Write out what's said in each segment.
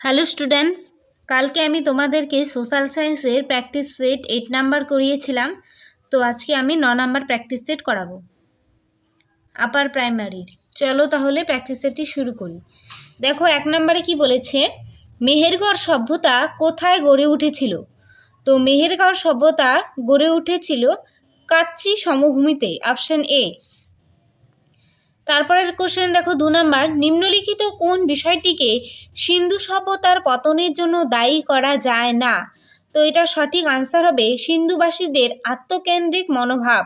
Hello students, কালকে আমি তোমাদেরকে সোশ্যাল সায়েন্সের প্র্যাকটিস সেট 8 নাম্বার করিয়েছিলাম। তো আজকে আমি 9 নাম্বার প্র্যাকটিস সেট করাবো আপার প্রাইমারির। চলো তাহলে প্র্যাকটিস সেটটি শুরু করি। দেখো 1 নাম্বারে কি বলেছে, মেহেরগড় সভ্যতা কোথায় গড়ে উঠেছিল? তো মেহেরগড় সভ্যতা গড়ে উঠেছিল কাচ্চি সমভূমিতে, অপশন এ। তারপরের কোশ্চেন দেখো 2 নাম্বার, নিম্নলিখিত কোন বিষয়টিকে সিন্ধু সভ্যতার পতনের জন্য দায়ী করা যায় না? তো এটা সঠিক আনসার হবে সিন্ধুবাসীদের আত্মকেন্দ্রিক মনোভাব।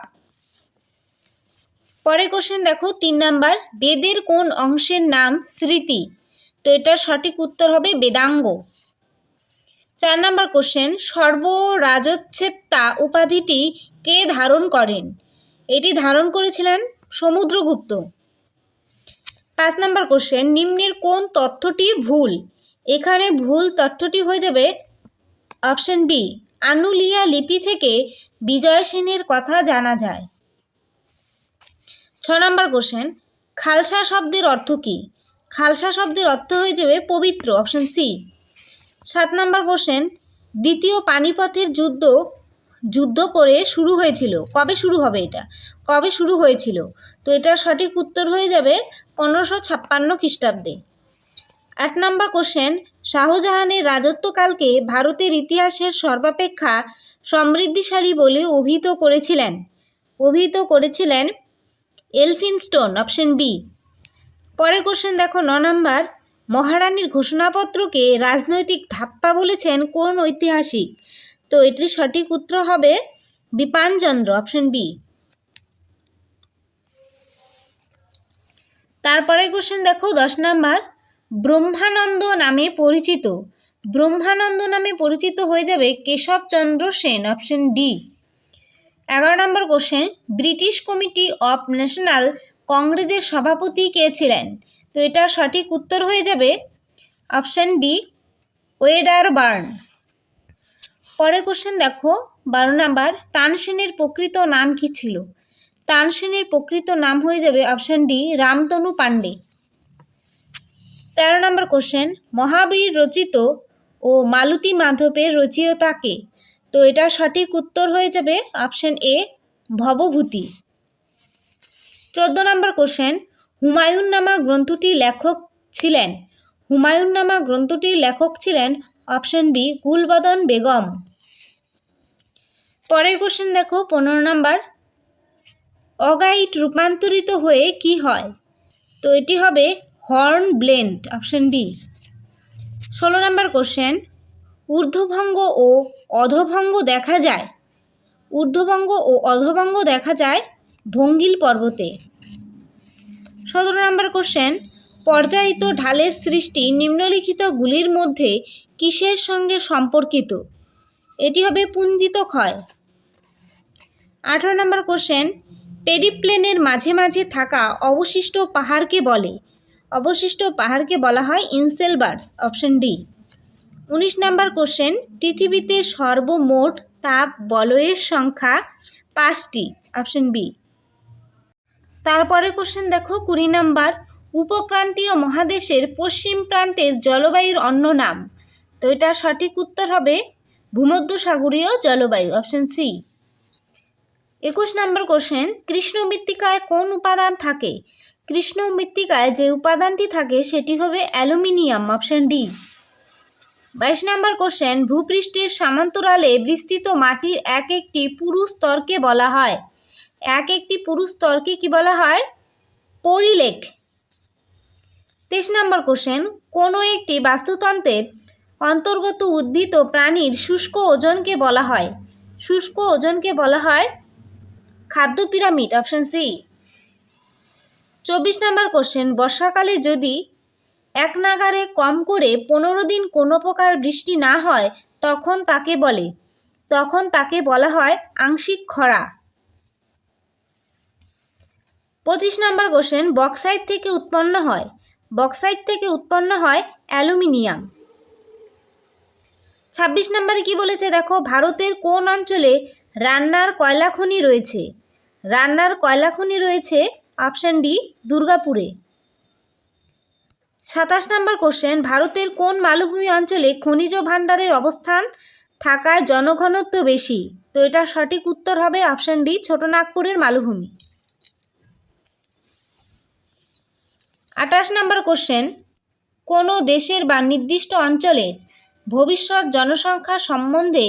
পরের কোশ্চেন দেখো 3 নাম্বার, বেদের কোন অংশের নাম স্মৃতি? তো এটার সঠিক উত্তর হবে বেদাঙ্গ। 4 নাম্বার কোশ্চেন, সর্বরাজচ্ছেত্তা উপাধিটি কে ধারণ করেন? এটি ধারণ করেছিলেন সমুদ্রগুপ্ত। 5 নাম্বার কোশ্চেন, নিম্নের কোন তথ্যটি ভুল? এখানে ভুল তথ্যটি হয়ে যাবে অপশন বি, আনুলিয়া লিপি থেকে বিজয় সেনের কথা জানা যায়। 6 নাম্বার কোশ্চেন, খালসা শব্দের অর্থ কী? খালসা শব্দের অর্থ হয়ে যাবে পবিত্র, অপশন সি। 7 নাম্বার কোশ্চেন, দ্বিতীয় পানিপথের যুদ্ধ করে শুরু হয়েছিল, কবে শুরু হবে এটা? কবে শুরু হয়েছিল? তো এটার সঠিক উত্তর হয়ে যাবে 1556 খ্রিস্টাব্দে। 8 নাম্বার কোশ্চেন, শাহজাহানের রাজত্বকালকে ভারতের ইতিহাসের সর্বাপেক্ষা সমৃদ্ধিশালী বলে অভিহিত করেছিলেন এলফিনস্টোন, অপশন বি। পরের কোশ্চেন দেখো 9 নাম্বার, মহারানীর ঘোষণাপত্রকে রাজনৈতিক ধাপ্পা বলেছেন কোন ঐতিহাসিক? তো এটির সঠিক উত্তর হবে বিপানচন্দ্র, অপশন বি। তারপরে কোশ্চেন দেখো 10 নাম্বার, ব্রহ্মানন্দ নামে পরিচিত হয়ে যাবে Keshabchandra Sen, option D. 11 number question, British committee of national কংগ্রেসের সভাপতি কে ছিলেন? তো এটা সঠিক উত্তর হয়ে যাবে অপশন বি, ওয়েডারবার্ন। পরের কোশ্চেন দেখো 12 নাম্বার, তানসেনের প্রকৃত নাম কি ছিল? তানসেনের প্রকৃত নাম হয়ে যাবে অপশন ডি, রামতনু পাণ্ডে। 13 নম্বর কোশ্চেন, মহাবীর রচিত ও মালতী মাধবের রচয়িতা কে? তো এটা সঠিক উত্তর হয়ে যাবে option A, Bhavabhuti. 14 number question, Humayun নামা গ্রন্থটির লেখক ছিলেন অপশন বি, গুলবদন বেগম। পরের কোশ্চেন দেখো 15 নম্বর, অগাইট রূপান্তরিত হয়ে কি হয়? তো এটি হবে হর্নব্লেন্ড, অপশন বি। 16 নম্বর কোশ্চেন, ঊর্ধ্বভঙ্গ ও অধভঙ্গ দেখা যায় ভঙ্গিল পর্বতে। 17 নম্বর কোশ্চেন, পর্যায়িত ঢালের সৃষ্টি নিম্নলিখিতগুলির মধ্যে কিসের সঙ্গে সম্পর্কিত? এটি হবে পুঞ্জিত ক্ষয়। 18 নম্বর কোশ্চেন, পেরিপ্লেনের মাঝে মাঝে থাকা অবশিষ্ট পাহাড়কে বলা হয় ইনসেলবার্স, অপশন ডি। 19 নম্বর কোশ্চেন, পৃথিবীতে সর্বমোট তাপ বলয়ের সংখ্যা 5টি, অপশন বি। তারপরে কোশ্চেন দেখো 20 নম্বর, উপক্রান্তীয় মহাদেশের পশ্চিম প্রান্তের জলবায়ুর অন্য নাম? তো এটা সঠিক উত্তর হবে ভূমধ্যসাগরীয় জলবায়ু, অপশন সি। 21 নম্বর কোশ্চেন, কৃষ্ণ মৃত্তিকায় কোন উপাদান থাকে? কৃষ্ণ মৃত্তিকায় যে উপাদানটি থাকে সেটি হবে অ্যালুমিনিয়াম, অপশন ডি। 22 নম্বর কোশ্চেন, ভূপৃষ্ঠের সমান্তরালে বিস্তৃত মাটির এক একটি পুরু স্তরকে কি বলা হয়? পরিলেখ। 23 নম্বর কোশ্চেন, কোনো একটি বাস্তুতন্ত্রের অন্তর্গত উদ্ভিদ ও প্রাণীর শুষ্ক ওজনকে বলা হয় খাদ্য পিরামিড, অপশন সি। 24 নম্বর কোশ্চেন, বর্ষাকালে যদি এক নাগাড়ে কম করে 15 দিন কোনো প্রকার বৃষ্টি না হয় তখন তাকে বলা হয় আংশিক খরা। 25 নম্বর কোশ্চেন, বক্সাইট থেকে উৎপন্ন হয় অ্যালুমিনিয়াম। 26 নম্বরে কি বলেছে দেখো, ভারতের কোন অঞ্চলে রান্নার কয়লা খনি রয়েছে? অপশন ডি, দুর্গাপুরে। 27 নম্বর কোশ্চেন, ভারতের কোন মালভূমি অঞ্চলে খনিজ ভাণ্ডারের অবস্থান থাকায় জনঘনত্ব বেশি? তো এটা সঠিক উত্তর হবে অপশন ডি, ছোটনাগপুরের মালভূমি। 28 নম্বর কোশ্চেন, কোনো দেশের বা নির্দিষ্ট অঞ্চলের ভবিষ্যৎ জনসংখ্যা সম্বন্ধে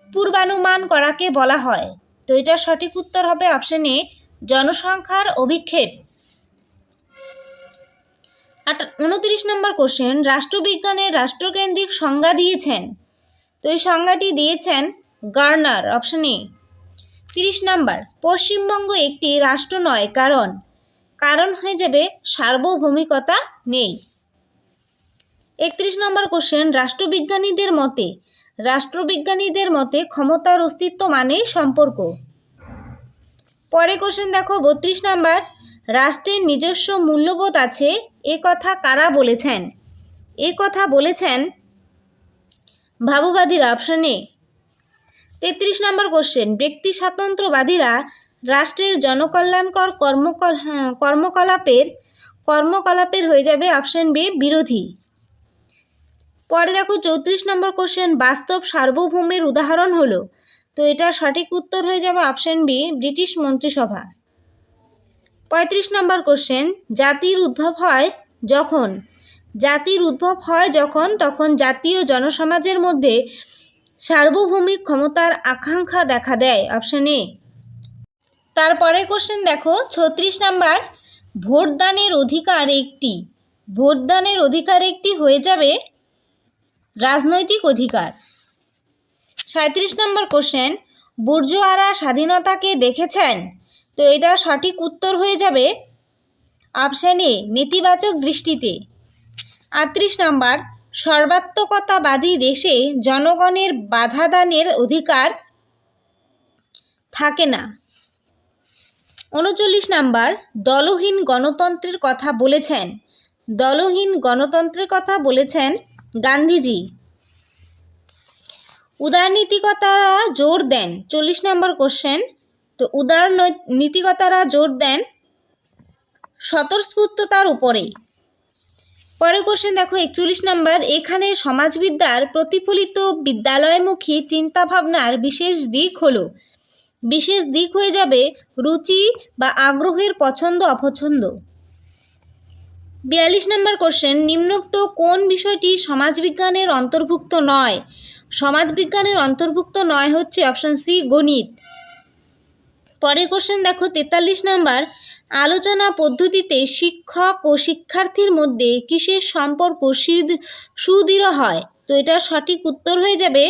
পূর্বানুমান করাকে বলা হয়? তো এটা সঠিক উত্তর হবে অপশন এ, জনসংখ্যার অভিক্ষেপ। 29 নম্বর কোশ্চেন, রাষ্ট্রবিজ্ঞানের রাষ্ট্রকেন্দ্রিক সংজ্ঞা দিয়েছেন? তো এই সংজ্ঞাটি দিয়েছেন গার্নার, অপশন এ। 30 নম্বর, পশ্চিমবঙ্গ একটি রাষ্ট্র নয় কারণ হয়ে যাবে সার্বভৌমিকতা নেই। 31 নম্বর কোশ্চেন, রাষ্ট্রবিজ্ঞানীদের মতে ক্ষমতার অস্তিত্ব মানেই সম্পর্ক। পরে কোশ্চেন দেখো 32 নম্বর, রাষ্ট্রের নিজস্ব মূল্যবোধ আছে এ কথা কারা বলেছেন? এ কথা বলেছেন ভাবুবাদীরা, অপশন এ। 33 নম্বর কোশ্চেন, ব্যক্তি স্বাতন্ত্র্যবাদীরা রাষ্ট্রের জনকল্যাণকর কর্মকলাপের হয়ে যাবে অপশন বি, বিরোধী। পরে দেখো 34 নম্বর কোশ্চেন, বাস্তব সার্বভৌমের উদাহরণ হলো? তো এটার সঠিক উত্তর হয়ে যাবে অপশন বি, ব্রিটিশ মন্ত্রিসভা। 35 নম্বর কোশ্চেন, জাতির উদ্ভব হয় যখন তখন জাতীয় জনসমাজের মধ্যে সার্বভৌমিক ক্ষমতার আকাঙ্ক্ষা দেখা দেয়, অপশন এ। তারপরে কোশ্চেন দেখো 36 নম্বর, ভোটদানের অধিকার একটি হয়ে যাবে রাজনৈতিক অধিকার। 37 নম্বর কোশ্চেন, বুর্জোয়ারা স্বাধীনতাকে দেখেছেন? তো এটা সঠিক উত্তর হয়ে যাবে অপশন এ, নেতিবাচক দৃষ্টিতে। 38 নম্বর, সর্বাত্মকতাবাদী দেশে জনগণের বাধা দানের অধিকার থাকে না। 39 নম্বর, দলহীন গণতন্ত্রের কথা বলেছেন গান্ধীজি। উদারনীতিকতারা জোর দেন, 40 নম্বর কোশ্চেন, তো উদারনীতিকতারা জোর দেন স্বতঃস্ফূর্ততার উপরে। পরের কোশ্চেন দেখো 41 নম্বর, এখানে সমাজবিদ্যার প্রতিফলিত বিদ্যালয়মুখী চিন্তাভাবনার বিশেষ দিক হয়ে যাবে রুচি বা আগ্রহের পছন্দ অপছন্দ। 42 নম্বর কোশ্চেন, নিম্নোক্ত কোন বিষয়টি সমাজবিজ্ঞানের অন্তর্ভুক্ত নয়? সমাজবিজ্ঞানের অন্তর্ভুক্ত নয় হচ্ছে অপশন সি, গণিত। পরের কোশ্চেন দেখো 43 নম্বর, আলোচনা পদ্ধতিতে শিক্ষক ও শিক্ষার্থীর মধ্যে কিসের সম্পর্ক সুদৃঢ় হয়? তো এটা সঠিক উত্তর হয়ে যাবে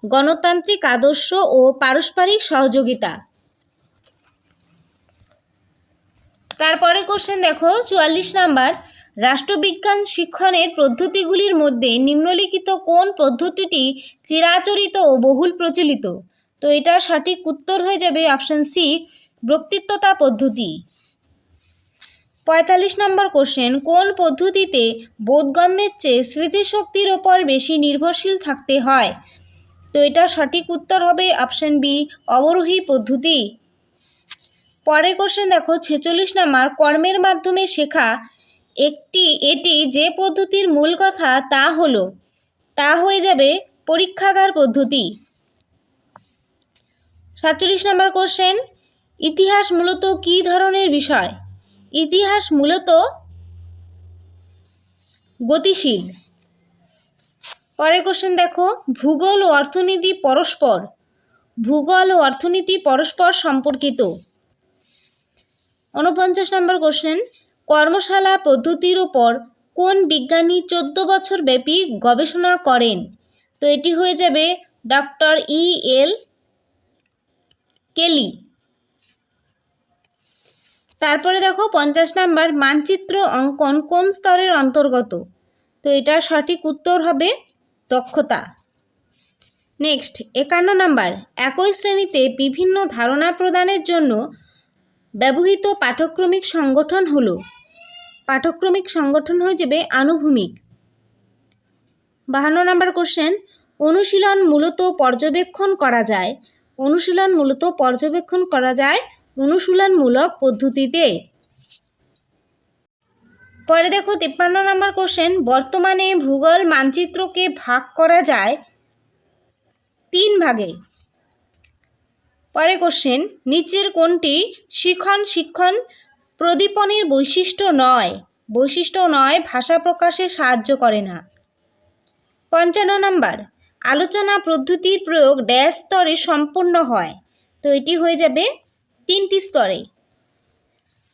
গণতান্ত্রিক আদর্শ ও পারস্পরিক সহযোগিতা। তারপরে কোশ্চেন দেখো 44 নম্বর, রাষ্ট্রবিজ্ঞান শিক্ষণের পদ্ধতিগুলির মধ্যে নিম্নলিখিত কোন পদ্ধতিটি চিরাচরিত ও বহুল প্রচলিত? তো এটার সঠিক উত্তর হয়ে যাবে অপশন সি, বক্তৃতা পদ্ধতি। 45 নম্বর কোশ্চেন, কোন পদ্ধতিতে বোধগম্যের চেয়ে স্মৃতিশক্তির ওপর বেশি নির্ভরশীল থাকতে হয়? তো এটা সঠিক উত্তর হবে অপশন বি, অবরোহী পদ্ধতি। পরের কোশ্চেন দেখো 46 নম্বর, কর্মের মাধ্যমে শেখা এটি যে পদ্ধতির মূল কথা তা হয়ে যাবে পরীক্ষাগার পদ্ধতি। 47 নম্বর কোশ্চেন, ইতিহাস মূলত কী ধরনের বিষয়? ইতিহাস মূলত গতিশীল। পরের কোশ্চেন দেখো, ভূগোল ও অর্থনীতি পরস্পর সম্পর্কিত। 49 নম্বর কোশ্চেন, কর্মশালা পদ্ধতির উপর কোন বিজ্ঞানী 14 বছর ব্যাপী গবেষণা করেন? তো এটি হয়ে যাবে ডক্টর E.L. কেলি। তারপরে দেখো 50 নম্বর, মানচিত্র অঙ্কন কোন স্তরের অন্তর্গত? তো এটার সঠিক উত্তর হবে দক্ষতা। নেক্সট 51 নম্বর, একই শ্রেণীতে বিভিন্ন ধারণা প্রদানের জন্য ব্যবহৃত পাঠক্রমিক সংগঠন হয়ে যাবে আনুভূমিক। 52 নম্বর কোশ্চেন, অনুশীলন মূলত পর্যবেক্ষণ করা যায় অনুশীলনমূলক পদ্ধতিতে। পরে দেখো 53 নম্বর কোশ্চেন, বর্তমানে ভূগোল মানচিত্রকে ভাগ করা যায় 3 ভাগে। পরে কোশ্চেন, নিচের কোনটি শিখন প্রদীপনের বৈশিষ্ট্য নয় ভাষা প্রকাশে সাহায্য করে না। 55 নম্বর, আলোচনা পদ্ধতির প্রয়োগ ড্যাশ স্তরে সম্পন্ন হয়। তো এটি হয়ে যাবে 3টি স্তরে।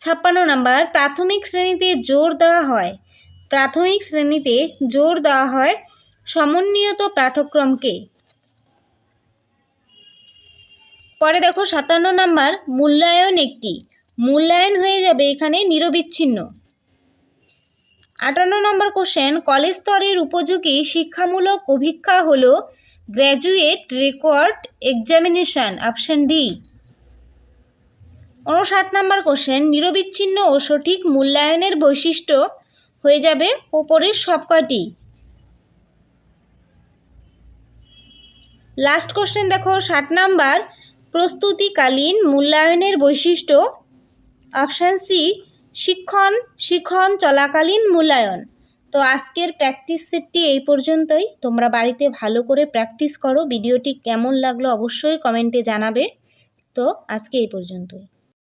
56 নম্বর, প্রাথমিক শ্রেণীতে জোর দেওয়া হয় সমন্বিত পাঠ্যক্রমকে। পরে দেখো 57 নম্বর, মূল্যায়ন হয়ে যাবে এখানে নিরবিচ্ছিন্ন। 58 নম্বর কোশ্চেন, কলেজ স্তরের উপযোগী শিক্ষামূলক অভিক্ষা হলো graduate record examination, option D. 59 নম্বর কোশ্চেন, নিরবিচ্ছিন্ন ও সঠিক মূল্যায়নের বৈশিষ্ট্য হয়ে যাবে ওপরের সবকটি। লাস্ট কোশ্চেন দেখো 60 নম্বর, প্রস্তুতিকালীন মূল্যায়নের বৈশিষ্ট্য, অপশান সি, শিক্ষণ চলাকালীন মূল্যায়ন। তো আজকের প্র্যাকটিস সেটটি এই পর্যন্তই। তোমরা বাড়িতে ভালো করে প্র্যাকটিস করো। ভিডিওটি কেমন লাগলো অবশ্যই কমেন্টে জানাবে। তো আজকে এই পর্যন্তই।